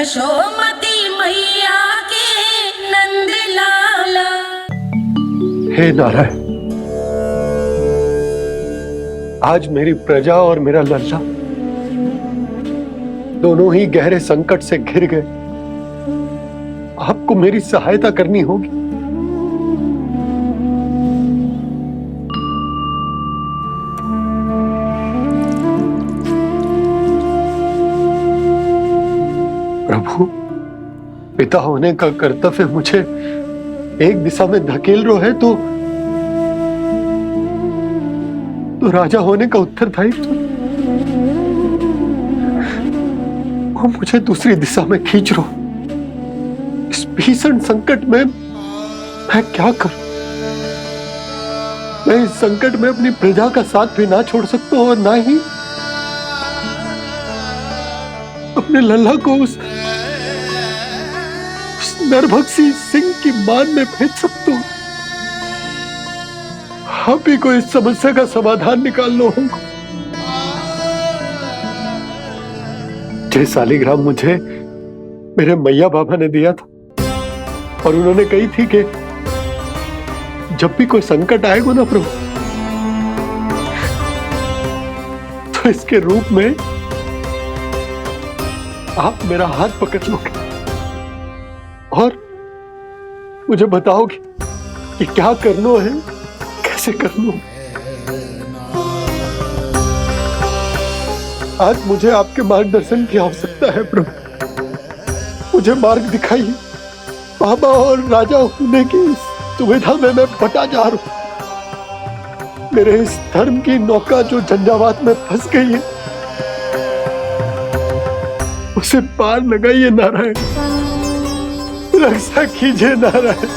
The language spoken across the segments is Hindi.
यशोमती मैया के नंद लाला। हे नारायण, आज मेरी प्रजा और मेरा लल्ला दोनों ही गहरे संकट से घिर गए। आपको मेरी सहायता करनी होगी। प्रभु, पिता होने का कर्तव्य मुझे एक दिशा में धकेल रहे है तो राजा होने का उत्तरदायित्व वो मुझे दूसरी दिशा में खींच रो। इस भीषण संकट में मैं क्या करूं? मैं इस संकट में अपनी प्रजा का साथ भी ना छोड़ सकता हूं और ना ही अपने लल्ला को उस नरभक्षी सिंह की मान में भेज सकता हूं। आप ही को इस समस्या का समाधान निकालना होगा। जय शालिग्राम मुझे मेरे मैया बाबा ने दिया था और उन्होंने कही थी कि जब भी कोई संकट आएगा ना प्रभु, तो इसके रूप में आप मेरा हाथ पकड़ लोगे और मुझे बताओगे कि क्या करना है, कैसे करना है। आज मुझे आपके मार्गदर्शन की आवश्यकता है प्रभु। मुझे मार्ग दिखाइए। बाबा और राजा होने की सुविधा में मैं बटा जा रहा हूं। मेरे इस धर्म की नौका जो झंझावात में फंस गई है, उसे पार लगाइए नारायण। रक्षा कीजिए नारायण।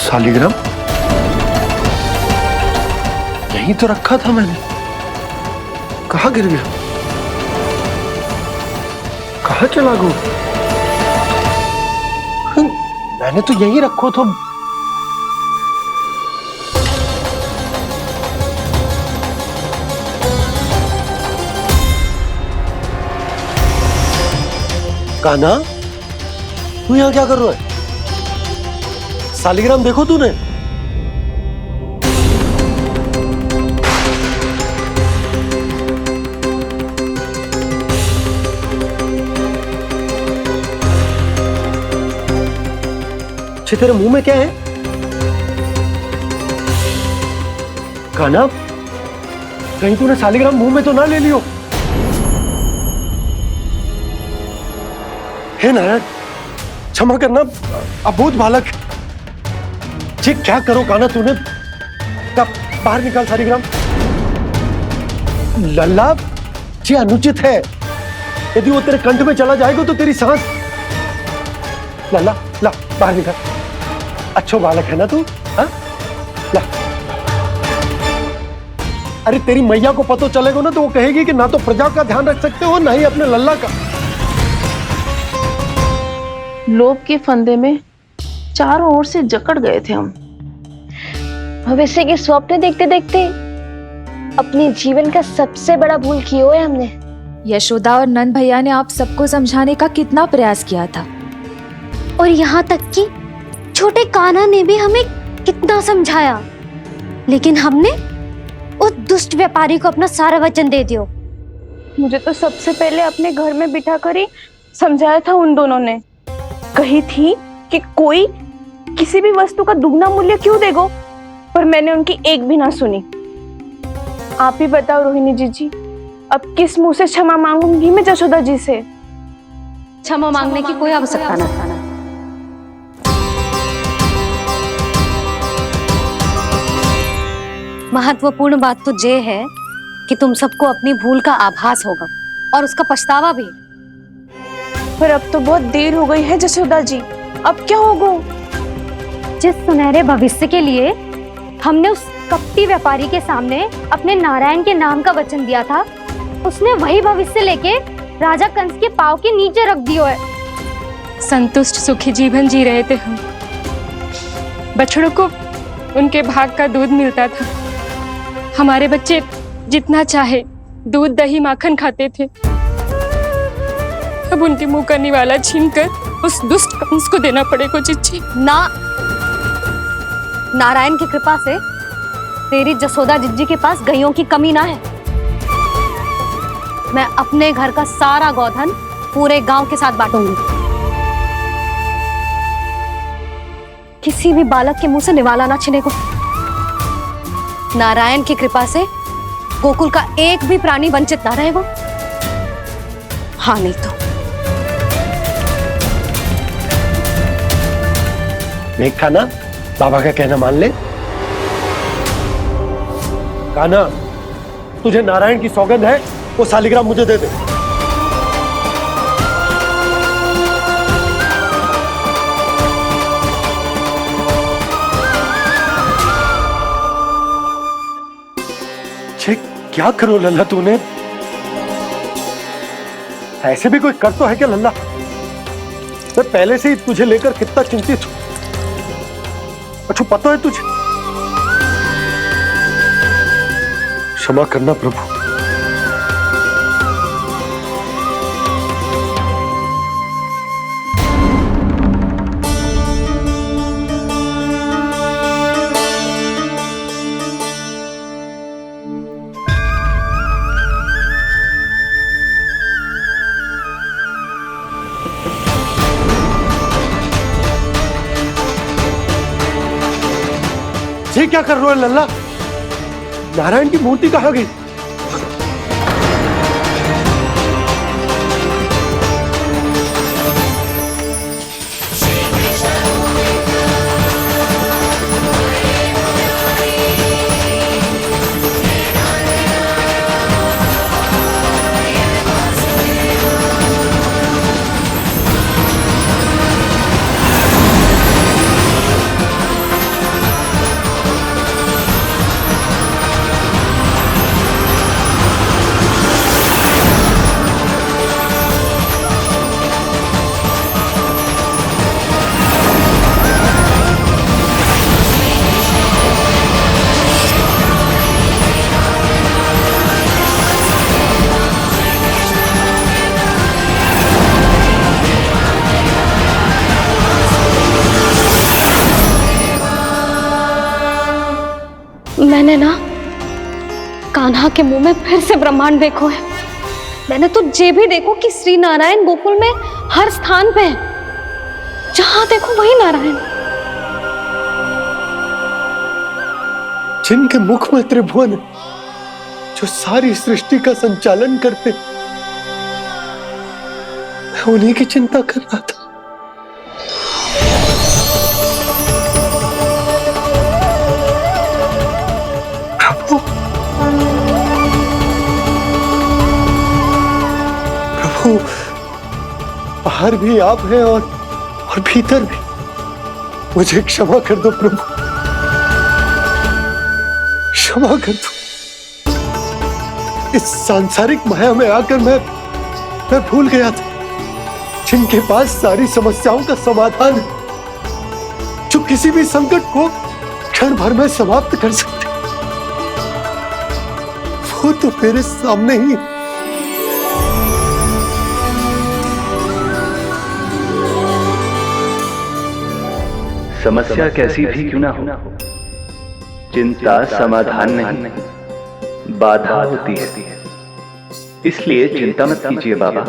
शालिग्राम यहीं तो रखा था मैंने। कहाँ गिर गया? कहाँ चला गया? मैंने तो यहीं रखो था। कान्हा, तू यहाँ क्या कर रहा है? शालिग्राम देखो तूने? तेरे मुंह में क्या है? कान्हा, कहीं तूने शालिग्राम मुंह में तो ना ले लियो? हे नारायण, क्षमा करना, अबोध बालक। जी क्या करो कान्हा तूने? बाहर निकाल शालिग्राम। लल्ला, जी अनुचित है। यदि वो तेरे कंठ में चला जाएगा तो तेरी सांस। लल्ला, ला बाहर निकाल। अच्छो बालक है ना तू? हाँ? ला। अरे तेरी मैया को पता चलेगा ना तो वो कहेगी कि ना तो प्रजा का ध्यान रख सकते हो ना ही अपने लल्ला का। लोभ के फंदे में चारों ओर से जकड़ गए थे हम। भविष्य के स्वप्न देखते देखते अपने जीवन का सबसे बड़ा भूल किया है हमने। यशोदा और नंद भैया ने आप सबको समझाने का कितना प्रयास किया था, और यहाँ तक कि छोटे कान्हा ने भी हमें कितना समझाया, लेकिन हमने उस दुष्ट व्यापारी को अपना सारा वचन दे दिया। मुझे तो सबसे पहले अपने घर में बिठा कर ही समझाया था उन दोनों ने। कही थी कि कोई किसी भी वस्तु का दुगना मूल्य क्यों देगा, पर मैंने उनकी एक भी ना सुनी। आप ही बताओ रोहिणी जी, अब किस मुंह से क्षमा मांगूंगी मैं जशोदा जी से? क्षमा मांगने की कोई आवश्यकता ना। महत्वपूर्ण बात तो ये है कि तुम सबको अपनी भूल का आभास होगा और उसका पछतावा भी। पर अब तो बहुत देर हो गई है जसोदा जी, अब क्या होगा? जिस सुनहरे भविष्य के लिए हमने उस कपटी व्यापारी के सामने अपने नारायण के नाम का वचन दिया था, उसने वही भविष्य लेके राजा कंस के पांव के नीचे रख दिया है। संतुष्ट सुखी जीवन जी रहे थे हम। बछड़ों को उनके भाग का दूध मिलता था। हमारे बच्चे जितना चाहे दूध दही माखन खाते थे। अब उनके मुंह का निवाला छीनकर उस दुष्ट कंस को देना पड़ेगा चिट्ठी। ना, नारायण की कृपा से तेरी जसोदा जिज्जी के पास गायों की कमी ना है। मैं अपने घर का सारा गोधन पूरे गांव के साथ बांटूंगी। किसी भी बालक के मुंह से निवाला ना छिने को। नारायण की कृपा से गोकुल का एक भी प्राणी वंचित ना रहेगा। हाँ नहीं तो देख कान्हा, बाबा का कहना मान ले। कान्हा, तुझे नारायण की सौगंध है, वो शालिग्राम मुझे दे दे। छे, क्या करो लल्ला तूने? ऐसे भी कोई कर तो है क्या लल्ला? मैं पहले से ही तुझे लेकर कितना चिंतित हूं। अच्छा पता है तुझे? क्षमा करना प्रभु। ये क्या कर रहे हो लल्ला? नारायण की मूर्ति कहाँ गई? मैंने ना कान्हा के मुंह में फिर से ब्रह्मांड देखो है। मैंने तो ये भी देखो कि श्री नारायण गोकुल में हर स्थान पे है। जहां देखो वही नारायण। जिनके मुख में त्रिभुवन, जो सारी सृष्टि का संचालन करते, मैं उन्हीं की चिंता कर रहा था। प्रभु, बाहर भी आप हैं और भीतर भी। मुझे क्षमा कर दो प्रभु, क्षमा कर दो। इस सांसारिक माया में आकर मैं भूल गया था जिनके पास सारी समस्याओं का समाधान है, जो किसी भी संकट को क्षण भर में समाप्त कर सकते, वो तो मेरे सामने ही। समस्या कैसी भी क्यों ना हो, चिंता समाधान नहीं, बाधा होती है। इसलिए चिंता मत कीजिए बाबा।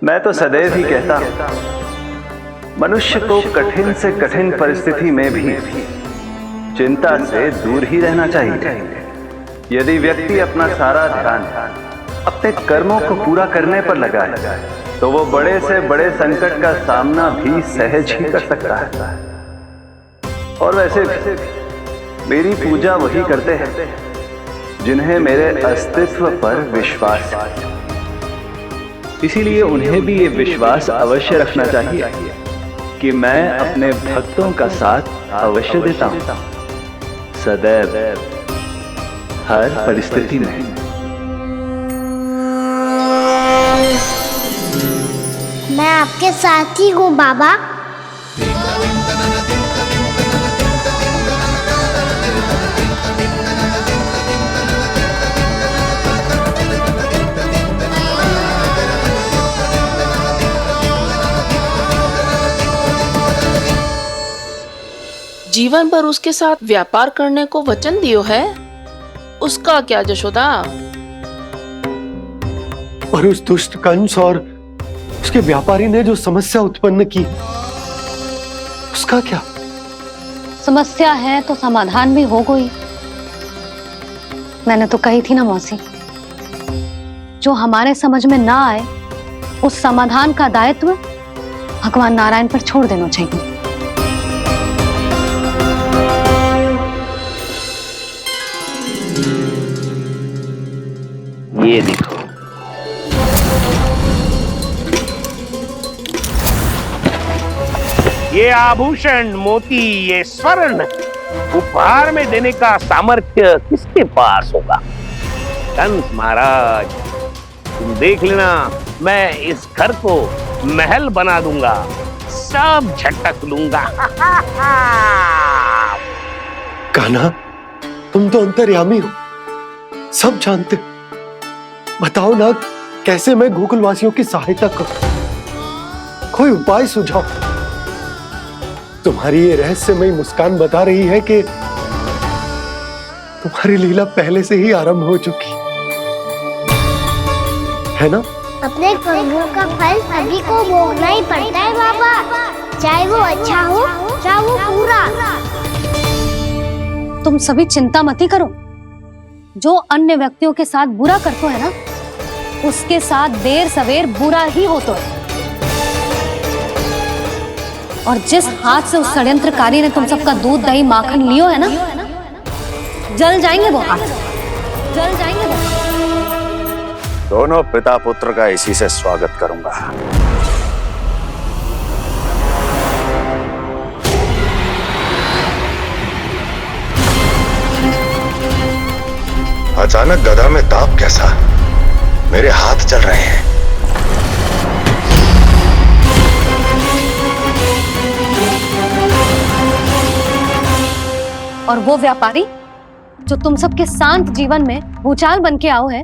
मैं तो सदैव ही कहता हूं, मनुष्य को कठिन से कठिन परिस्थिति में भी चिंता से दूर ही रहना चाहिए। यदि व्यक्ति अपना सारा ध्यान अपने कर्मों को पूरा करने पर लगाए, तो वो बड़े से बड़े संकट का सामना भी सहज ही कर सकता है। और वैसे मेरी पूजा वही करते हैं जिन्हें मेरे अस्तित्व पर विश्वास है। इसीलिए उन्हें भी ये विश्वास अवश्य रखना चाहिए कि मैं अपने भक्तों का साथ अवश्य देता हूं, सदैव, हर परिस्थिति में। मैं आपके साथ ही हूँ बाबा। जीवन भर उसके साथ व्यापार करने को वचन दियो है, उसका क्या जशोदा? और उस दुष्ट कंस और उसके व्यापारी ने जो समस्या उत्पन्न की, उसका क्या? समस्या है तो समाधान भी हो गई। मैंने तो कही थी ना मौसी, जो हमारे समझ में ना आए उस समाधान का दायित्व भगवान नारायण पर छोड़ देना चाहिए। ये देखो, ये आभूषण, मोती, ये स्वर्ण उपहार में देने का सामर्थ्य किसके पास होगा? कंस महाराज, तुम देख लेना, मैं इस घर को महल बना दूंगा, सब झटक लूंगा। कान्हा, तुम तो अंतर्यामी हो, सब जानते हो। बताओ ना, कैसे मैं गोकुलवासियों की सहायता करूं? कोई उपाय सुझाओ। तुम्हारी ये रहस्यमयी मुस्कान बता रही है कि तुम्हारी लीला पहले से ही आरंभ हो चुकी है ना? अपने कर्मों का फल सभी को भोगना ही पड़ता है बाबा, चाहे वो अच्छा हो चाहे वो बुरा। तुम सभी चिंता मत करो। जो अन्य व्यक्तियों के साथ बुरा करते है ना, उसके साथ देर सवेर बुरा ही होता है। और जिस हाथ से उस षड्यंत्रकारी ने तुम सबका दूध दही माखन लियो है ना, जल जाएंगे वो हाथ, जल जाएंगे वो। दोनों पिता पुत्र का इसी से स्वागत करूंगा। अचानक गदा में ताप कैसा? मेरे हाथ चल रहे हैं। और वो व्यापारी जो तुम सबके शांत जीवन में भूचाल बन के आओ है,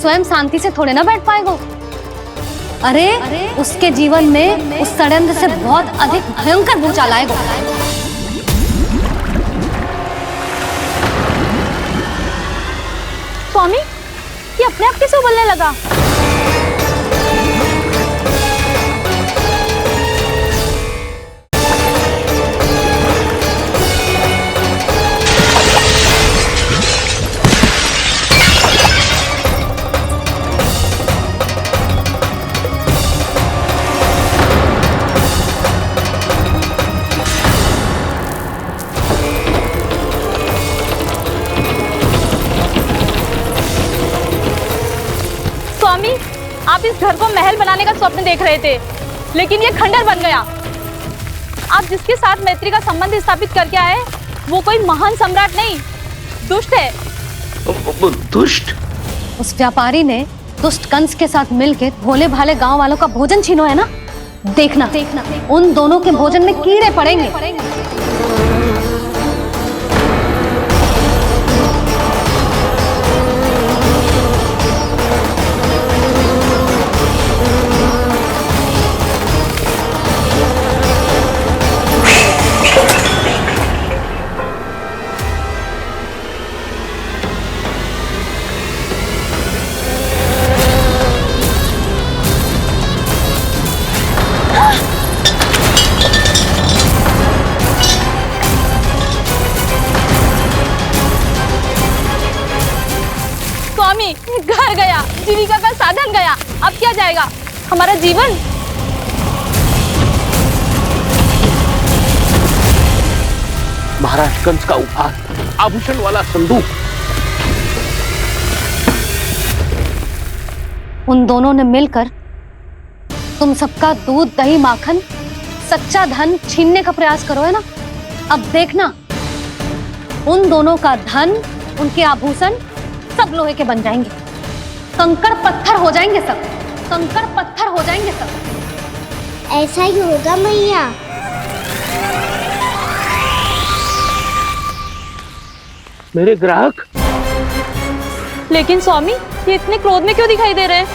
स्वयं शांति से थोड़े ना बैठ पाएगा। अरे उसके जीवन में उस षड्यंत्र से बहुत अधिक भयंकर भूचाल आएगा। स्वामी, ये अपने आप कैसे उबलने लगा? आप इस घर को महल बनाने का स्वप्न देख रहे थे, लेकिन ये खंडर बन गया। आप जिसके साथ मैत्री का संबंध स्थापित करके आए, वो कोई महान सम्राट नहीं, दुष्ट है। दुष्ट? उस व्यापारी ने दुष्ट कंस के साथ मिलकर भोले भाले गांव वालों का भोजन छीनो है ना। देखना उन दोनों के भोजन में कीड़े पड़ेंगे। घर गया, जीविका का साधन गया, अब क्या जाएगा हमारा जीवन? महाराज कंस का उपहार, आभूषण वाला संदूक। उन दोनों ने मिलकर तुम सबका दूध, दही, माखन, सच्चा धन छीनने का प्रयास करो, है ना? अब देखना, उन दोनों का धन, उनके आभूषण सब लोहे के बन जाएंगे, कंकड़ पत्थर हो जाएंगे सब, कंकड़ पत्थर हो जाएंगे सब। ऐसा ही होगा मैया। मेरे ग्राहक। लेकिन स्वामी, ये इतने क्रोध में क्यों दिखाई दे रहे हैं?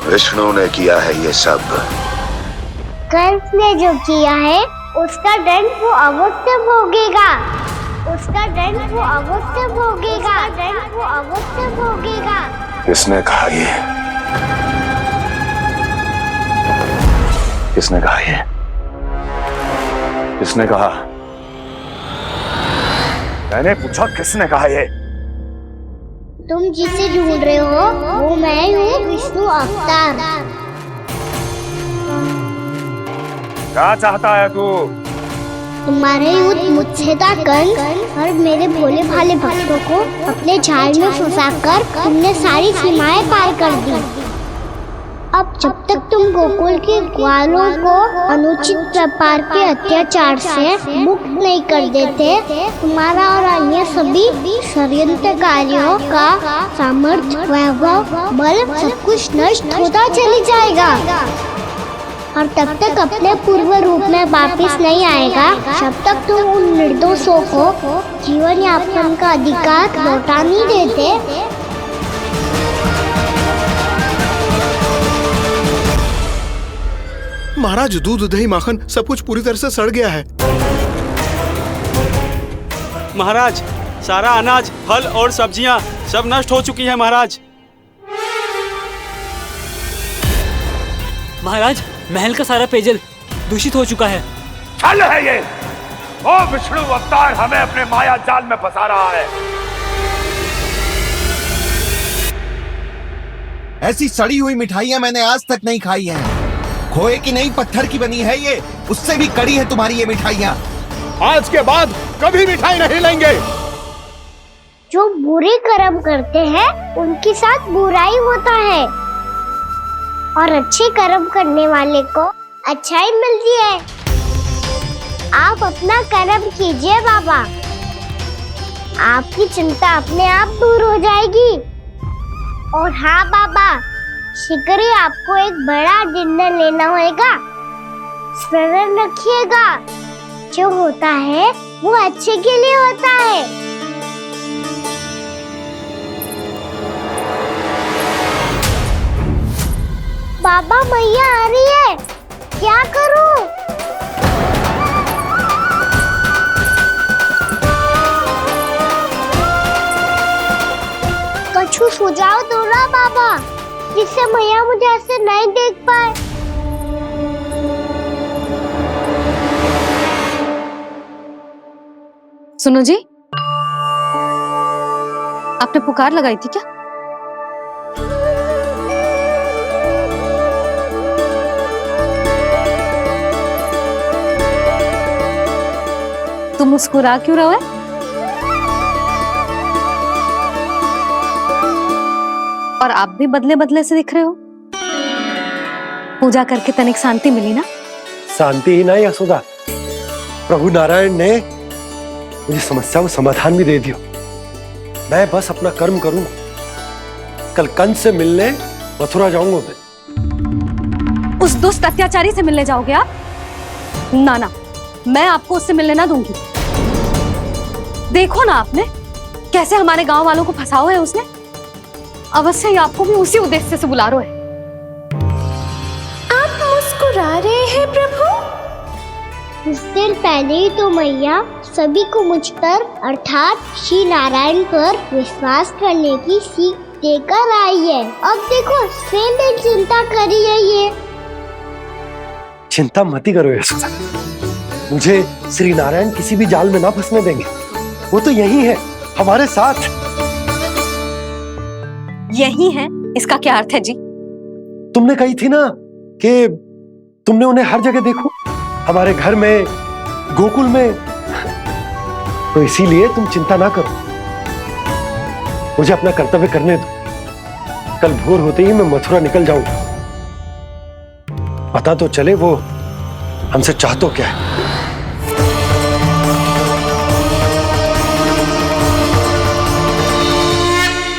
विष्णु ने किया है ये सब। कंस ने जो किया है उसका दंड वो अवश्य भोगेगा, उसका दंड वो अवश्य भोगेगा, दंड वो अवश्य भोगेगा। किसने कहा ये? किसने कहा ये? किसने कहा? मैंने पूछा किसने कहा ये? तुम जिसे ढूंढ रहे हो वो मैं हूँ, विष्णु अवतार। क्या चाहता है तू? तुम्हारे युद्ध मुझसे था कंस, और मेरे भोले भाले भक्तों को अपने जाल में फंसाकर तुमने सारी सीमाएं पार कर दी। अब जब तक तुम गोकुल के ग्वालों को अनुचित प्रकार के अत्याचार से मुक्त नहीं कर देते, तुम्हारा और अन्य सभी षड्यंत्रकारियों का सामर्थ्य, वैभव, बल सब कुछ नष्ट होता चली जाएगा, और तब तक अपने पूर्व रूप में वापस नहीं आएगा जब तक तुम उन निर्दोषों को जीवन यापन का अधिकार लौटा नहीं देते। महाराज, दूध, दही, माखन सब कुछ पूरी तरह से सड़ गया है। महाराज, सारा अनाज, फल और सब्जियां सब नष्ट हो चुकी है महाराज। महाराज, महल का सारा पेयजल दूषित हो चुका है। छल है ये। वो विष्णु अवतार हमें अपने माया जाल में फंसा रहा है। ऐसी सड़ी हुई मिठाइयां मैंने आज तक नहीं खाई हैं। खोए की नहीं, पत्थर की बनी है ये, उससे भी कड़ी है तुम्हारी ये मिठाइयां। आज के बाद कभी मिठाई नहीं लेंगे। जो बुरे कर्म करते हैं उनके साथ बुराई होता है, और अच्छे कर्म करने वाले को अच्छाई मिलती है। आप अपना कर्म कीजिए बाबा, आपकी चिंता अपने आप दूर हो जाएगी। और हाँ बाबा, शीघ्र ही आपको एक बड़ा निर्णय लेना होगा। स्मरण रखिएगा, जो होता है वो अच्छे के लिए होता है। बाबा, मैया आ रही है, क्या करूं? कुछ सुझाव दो ना बाबा, जिससे मैया मुझे ऐसे नहीं देख पाए। सुनो जी, आपने पुकार लगाई थी क्या? तुम मुस्कुरा क्यों रहे हो? और आप भी बदले बदले से दिख रहे हो। पूजा करके तनिक शांति मिली ना? शांति ही नहीं यशोदा, प्रभु नारायण ने मुझे समस्या को समाधान भी दे दिया। मैं बस अपना कर्म करूं। कल कंस से मिलने मथुरा जाऊंगा मैं। उस दुष्ट अत्याचारी से मिलने जाओगे आप? ना ना, मैं आपको उससे मिलने ना दूंगी। देखो ना आपने कैसे हमारे गांव वालों को फंसाओ है उसने। अवश्य ही आपको भी उसी उद्देश्य से बुला रहे हैं। आप मुस्कुरा रहे हैं प्रभु? कुछ देर पहले ही तो मैया सभी को मुझ पर अर्थात श्री नारायण पर विश्वास करने की सीख देकर आई है। अब देखो स्वयं भी चिंता करी है ये। चिंता मत ही करो यशोदा, मुझे श्री नारायण किसी भी जाल में ना फंसने देंगे। वो तो यही है हमारे साथ। यही है, इसका क्या अर्थ है जी? तुमने कही थी ना कि तुमने उन्हें हर जगह देखो, हमारे घर में, गोकुल में, तो इसीलिए तुम चिंता ना करो, मुझे अपना कर्तव्य करने दो। कल भोर होते ही मैं मथुरा निकल जाऊंगा। पता तो चले वो हमसे चाहतो क्या है।